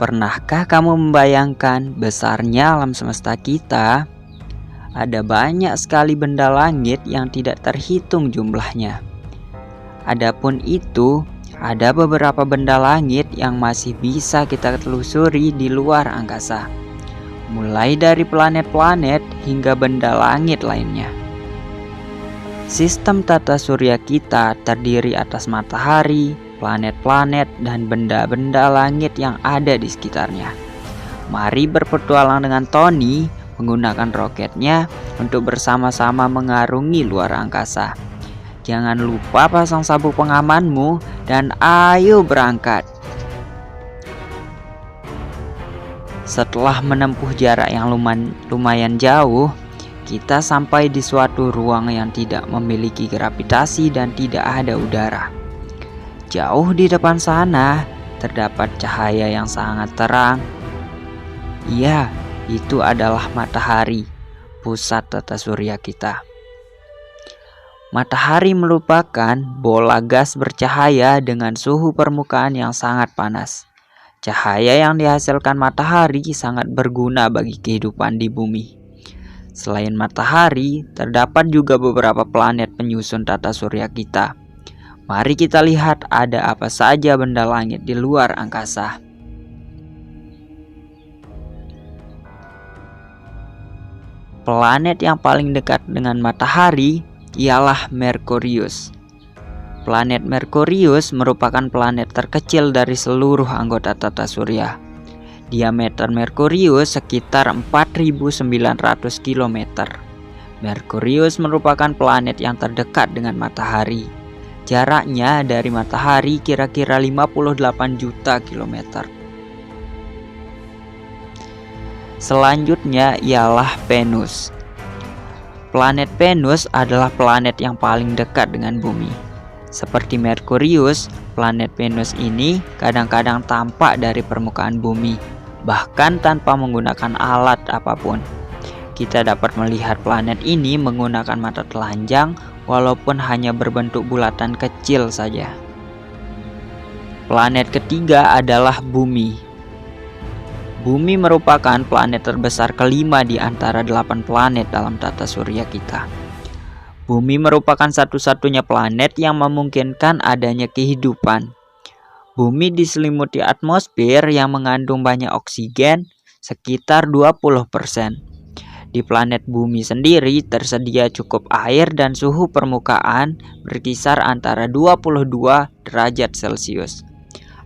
Pernahkah kamu membayangkan besarnya alam semesta kita? Ada banyak sekali benda langit yang tidak terhitung jumlahnya. Adapun itu, ada beberapa benda langit yang masih bisa kita telusuri di luar angkasa, mulai dari planet-planet hingga benda langit lainnya. Sistem tata surya kita terdiri atas matahari, planet-planet, dan benda-benda langit yang ada di sekitarnya. Mari berpetualang dengan Tony menggunakan roketnya untuk bersama-sama mengarungi luar angkasa. Jangan lupa pasang sabuk pengamanmu dan ayo berangkat. Setelah menempuh jarak yang lumayan jauh, kita sampai di suatu ruang yang tidak memiliki gravitasi dan tidak ada udara. Jauh di depan sana terdapat cahaya yang sangat terang. Iya, itu adalah matahari, pusat tata surya kita. Matahari merupakan bola gas bercahaya dengan suhu permukaan yang sangat panas. Cahaya yang dihasilkan matahari sangat berguna bagi kehidupan di bumi. Selain matahari, terdapat juga beberapa planet penyusun tata surya kita. Mari kita lihat ada apa saja benda langit di luar angkasa. Planet yang paling dekat dengan matahari ialah Merkurius. Planet Merkurius merupakan planet terkecil dari seluruh anggota tata surya. Diameter Merkurius sekitar 4.900 km. Merkurius merupakan planet yang terdekat dengan matahari. Jaraknya dari matahari kira-kira 58 juta kilometer. Selanjutnya ialah Venus. Planet Venus adalah planet yang paling dekat dengan bumi. Seperti Merkurius, planet Venus ini kadang-kadang tampak dari permukaan bumi, bahkan tanpa menggunakan alat apapun. Kita dapat melihat planet ini menggunakan mata telanjang walaupun hanya berbentuk bulatan kecil saja. Planet ketiga adalah Bumi. Bumi merupakan planet terbesar kelima di antara 8 planet dalam tata surya kita. Bumi merupakan satu-satunya planet yang memungkinkan adanya kehidupan. Bumi diselimuti atmosfer yang mengandung banyak oksigen, sekitar 20%. Di planet Bumi sendiri tersedia cukup air dan suhu permukaan berkisar antara 22 derajat Celcius.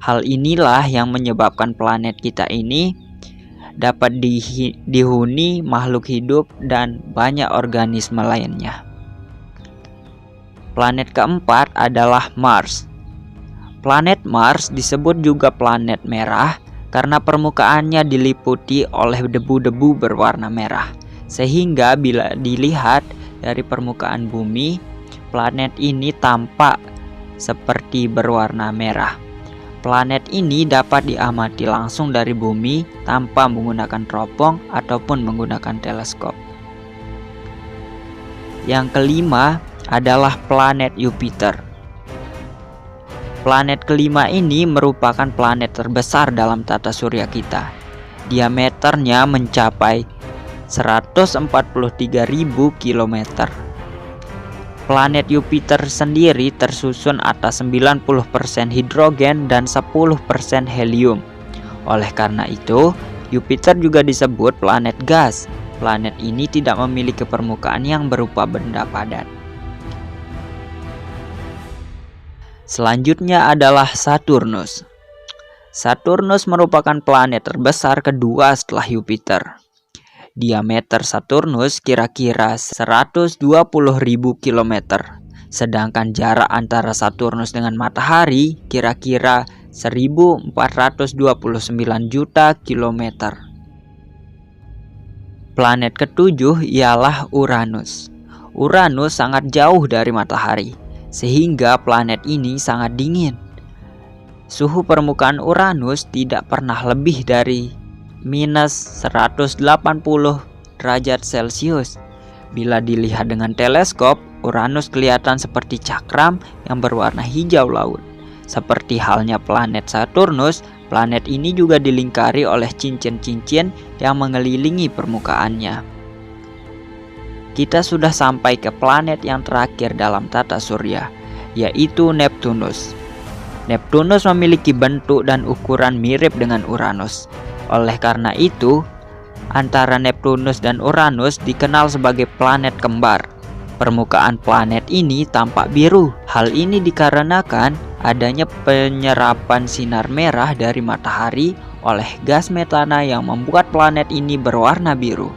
Hal inilah yang menyebabkan planet kita ini dapat dihuni makhluk hidup dan banyak organisme lainnya. Planet keempat adalah Mars. Planet Mars disebut juga planet merah karena permukaannya diliputi oleh debu-debu berwarna merah. Sehingga bila dilihat dari permukaan bumi, planet ini tampak seperti berwarna merah. Planet ini dapat diamati langsung dari bumi tanpa menggunakan teropong ataupun menggunakan teleskop. Yang kelima adalah planet Jupiter. Planet kelima ini merupakan planet terbesar dalam tata surya kita. Diameternya mencapai 143.000 km. Planet Jupiter sendiri tersusun atas 90% hidrogen dan 10% helium. Oleh karena itu, Jupiter juga disebut planet gas. Planet ini tidak memiliki permukaan yang berupa benda padat. Selanjutnya adalah Saturnus. Saturnus merupakan planet terbesar kedua setelah Jupiter. Diameter Saturnus kira-kira 120.000 km, sedangkan jarak antara Saturnus dengan matahari kira-kira 1.429 juta kilometer. Planet ketujuh ialah Uranus. Uranus sangat jauh dari matahari, sehingga planet ini sangat dingin. Suhu permukaan Uranus tidak pernah lebih dari minus 180 derajat Celcius. Bila dilihat dengan teleskop, Uranus kelihatan seperti cakram yang berwarna hijau laut. Seperti halnya planet Saturnus, Planet ini juga dilingkari oleh cincin-cincin yang mengelilingi permukaannya. Kita sudah sampai ke planet yang terakhir dalam tata surya, yaitu Neptunus. Neptunus memiliki bentuk dan ukuran mirip dengan Uranus. Oleh karena itu, antara Neptunus dan Uranus dikenal sebagai planet kembar. Permukaan planet ini tampak biru. Hal ini dikarenakan adanya penyerapan sinar merah dari matahari oleh gas metana yang membuat planet ini berwarna biru.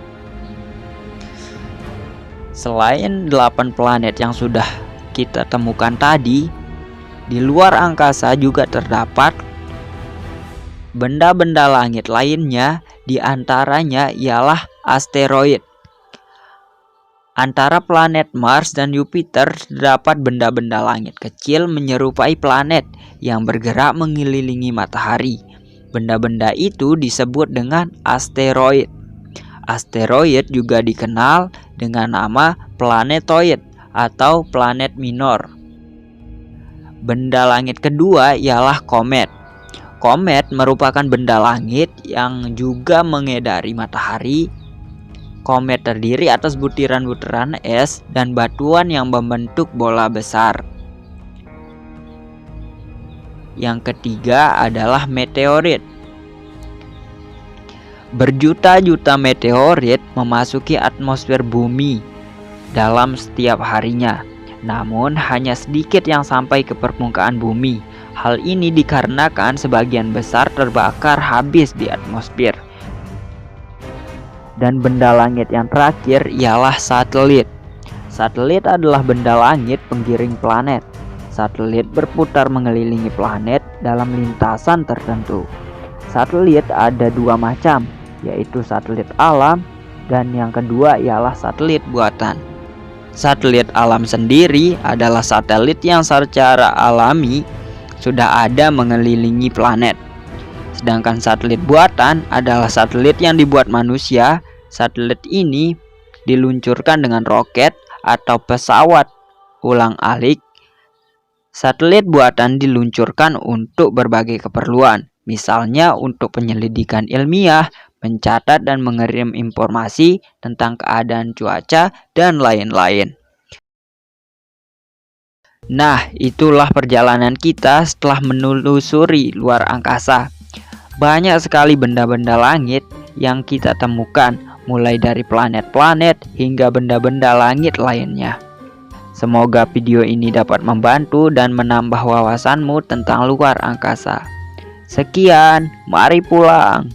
Selain 8 planet yang sudah kita temukan tadi, di luar angkasa juga terdapat benda-benda langit lainnya, di antaranya ialah asteroid. Antara planet Mars dan Jupiter terdapat benda-benda langit kecil menyerupai planet yang bergerak mengelilingi matahari. Benda-benda itu disebut dengan asteroid. Asteroid juga dikenal dengan nama planetoid atau planet minor. Benda langit kedua ialah komet. Komet merupakan benda langit yang juga mengedari matahari. Komet terdiri atas butiran-butiran es dan batuan yang membentuk bola besar. Yang ketiga adalah meteorit. Berjuta-juta meteorit memasuki atmosfer bumi dalam setiap harinya. Namun hanya sedikit yang sampai ke permukaan bumi. Hal ini dikarenakan sebagian besar terbakar habis di atmosfer. Dan benda langit yang terakhir ialah satelit. Satelit adalah benda langit penggiring planet. Satelit berputar mengelilingi planet dalam lintasan tertentu. Satelit ada 2 macam, yaitu satelit alam dan yang kedua ialah satelit buatan. Satelit alam sendiri adalah satelit yang secara alami sudah ada mengelilingi planet. Sedangkan satelit buatan adalah satelit yang dibuat manusia. Satelit ini diluncurkan dengan roket atau pesawat ulang-alik. Satelit buatan diluncurkan untuk berbagai keperluan, misalnya untuk penyelidikan ilmiah, mencatat dan mengirim informasi tentang keadaan cuaca, dan lain-lain. Nah, itulah perjalanan kita setelah menelusuri luar angkasa. Banyak sekali benda-benda langit yang kita temukan, mulai dari planet-planet hingga benda-benda langit lainnya. Semoga video ini dapat membantu dan menambah wawasanmu tentang luar angkasa. Sekian, mari pulang.